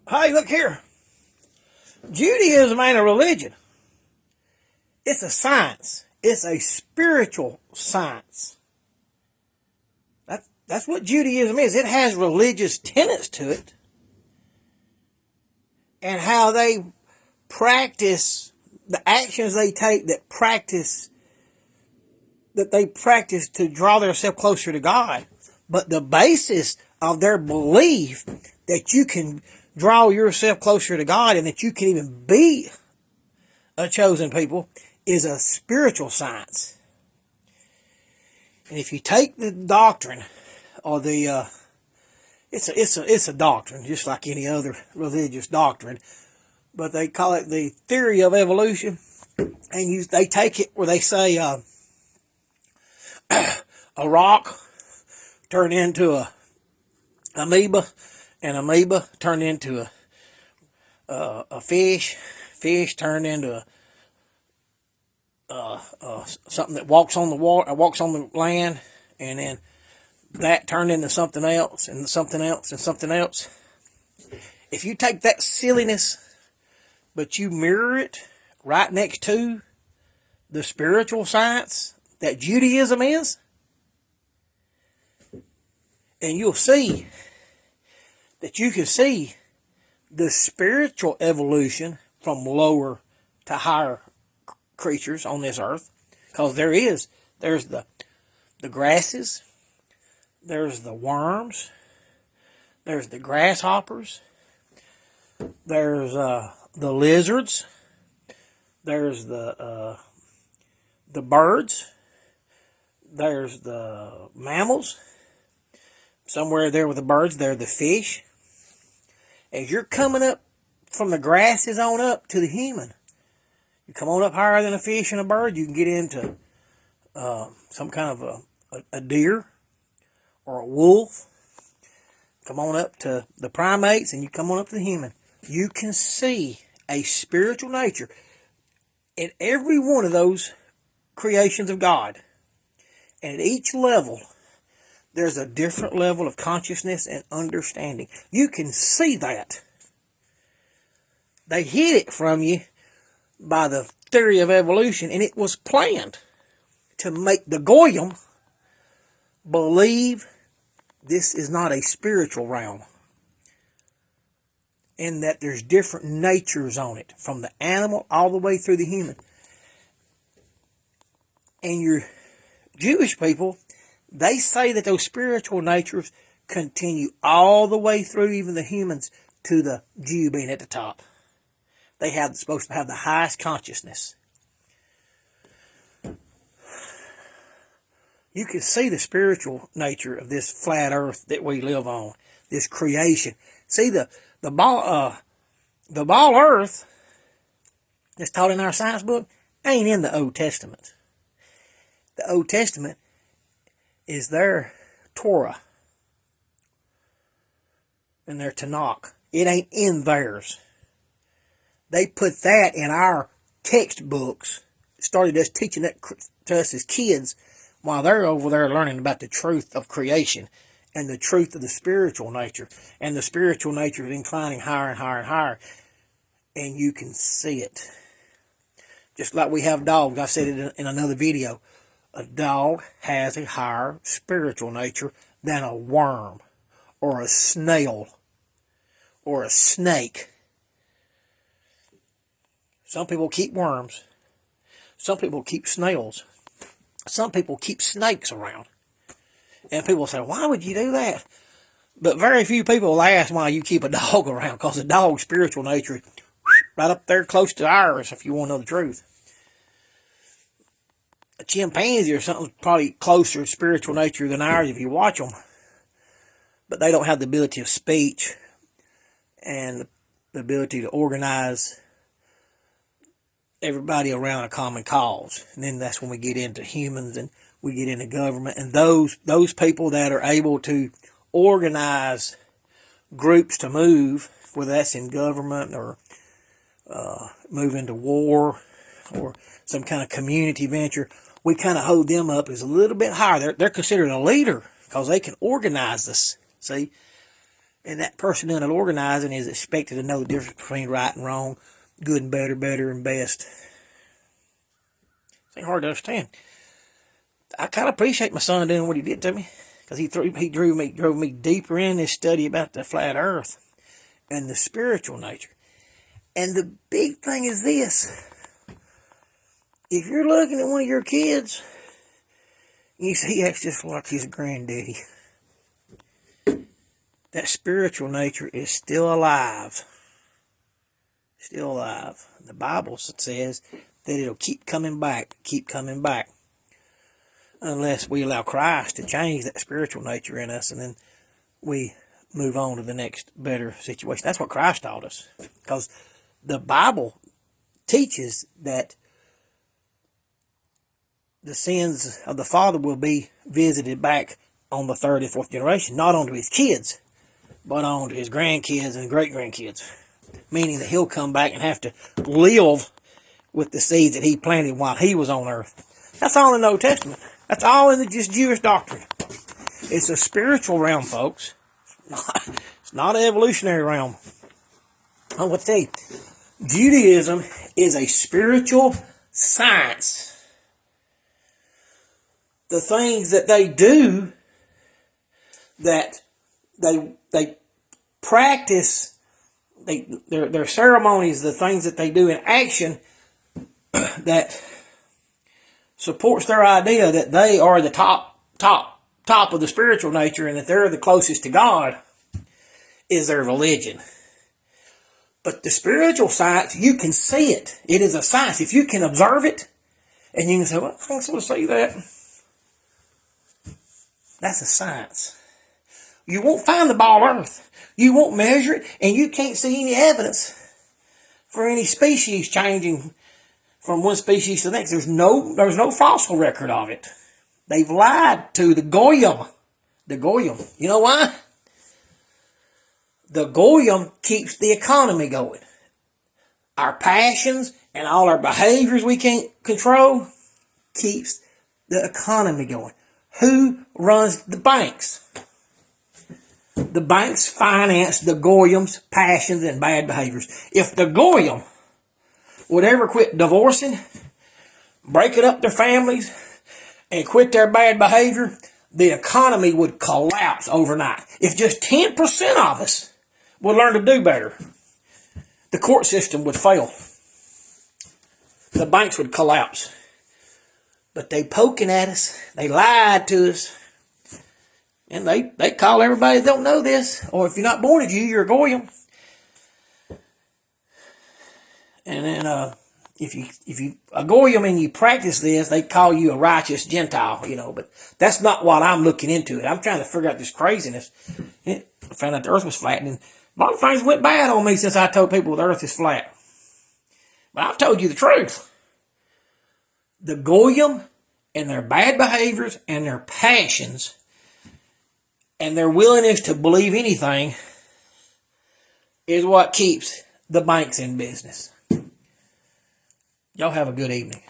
Hey, look here. Judaism ain't a religion. It's a science. It's a spiritual science. That's what Judaism is. It has religious tenets to it. And how they practice, the actions they take that they practice to draw themselves closer to God. But the basis of their belief that you can draw yourself closer to God and that you can even be a chosen people is a spiritual science. And if you take the doctrine or it's a doctrine just like any other religious doctrine, but they call it the theory of evolution, and they take it where they say a rock turned into a amoeba, and amoeba turned into a fish turned into something that walks on the water, walks on the land, and then that turned into something else, and something else, and something else. If you take that silliness, but you mirror it right next to the spiritual science that Judaism is, and you'll see that you can see the spiritual evolution from lower to higher creatures on this earth. Because there's the grasses, there's the worms, there's the grasshoppers, there's the lizards, there's the birds, there's the mammals. Somewhere there with the birds, there are the fish. As you're coming up from the grasses on up to the human, you come on up higher than a fish and a bird, you can get into some kind of a deer or a wolf. Come on up to the primates and you come on up to the human. You can see a spiritual nature in every one of those creations of God. And at each level, there's a different level of consciousness and understanding. You can see that. They hid it from you by the theory of evolution, and it was planned to make the goyim believe this is not a spiritual realm, and that there's different natures on it, from the animal all the way through the human. And your Jewish people, they say that those spiritual natures continue all the way through even the humans to the Jew being at the top. They have supposed to have the highest consciousness. You can see the spiritual nature of this flat earth that we live on, this creation. See the ball earth that's taught in our science book ain't in the Old Testament. The Old Testament is their Torah and their Tanakh. It ain't in theirs. They put that in our textbooks, started us teaching that to us as kids, while they're over there learning about the truth of creation and the truth of the spiritual nature. And the spiritual nature is inclining higher and higher and higher. And you can see it. Just like we have dogs. I said it in another video. A dog has a higher spiritual nature than a worm or a snail or a snake. Some people keep worms. Some people keep snails. Some people keep snakes around. And people say, why would you do that? But very few people will ask why you keep a dog around, because the dog's spiritual nature is right up there close to ours, if you want to know the truth. A chimpanzee or something probably closer spiritual nature than ours if you watch them. But they don't have the ability of speech and the ability to organize everybody around a common cause. And then that's when we get into humans and we get into government. And those people that are able to organize groups to move, whether that's in government or move into war or some kind of community venture, we kind of hold them up as a little bit higher. They're considered a leader because they can organize us, see? And that person doing the organizing is expected to know the difference between right and wrong, good and better, better and best. It's hard to understand. I kind of appreciate my son doing what he did to me, because he drove me deeper in this study about the flat earth and the spiritual nature. And the big thing is this. If you're looking at one of your kids, you see he acts just like his granddaddy, that spiritual nature is still alive. Still alive. The Bible says that it'll keep coming back, unless we allow Christ to change that spiritual nature in us, and then we move on to the next better situation. That's what Christ taught us, because the Bible teaches that the sins of the father will be visited back on the third and fourth generation, not onto his kids, but on to his grandkids and great-grandkids, meaning that he'll come back and have to live with the seeds that he planted while he was on earth. That's all in the Old Testament. That's all in the just Jewish doctrine. It's a spiritual realm, folks. It's not an evolutionary realm. I want to tell you, Judaism is a spiritual science. The things that they do, that they practice, their ceremonies, the things that they do in action that supports their idea that they are the top of the spiritual nature and that they're the closest to God, is their religion. But the spiritual science, you can see it. It is a science. If you can observe it, and you can say, well, I'm supposed to see that. That's a science. You won't find the ball earth. You won't measure it, and you can't see any evidence for any species changing from one species to the next. There's no fossil record of it. They've lied to the goyim. The goyim. You know why? The goyim keeps the economy going. Our passions and all our behaviors we can't control keeps the economy going. Who runs the banks? The banks finance the goyim's passions and bad behaviors. If the goyim would ever quit divorcing, breaking up their families, and quit their bad behavior, the economy would collapse overnight. If just 10% of us would learn to do better, the court system would fail. The banks would collapse. But they poking at us. They lied to us. And they call everybody that don't know this. Or if you're not born a Jew, you're a goyim. And then if you a goyim and you practice this, they call you a righteous Gentile, But that's not what I'm looking into. I'm trying to figure out this craziness. I found out the earth was flat. And a lot of things went bad on me since I told people the earth is flat. But I've told you the truth. The goyim and their bad behaviors and their passions and their willingness to believe anything is what keeps the banks in business. Y'all have a good evening.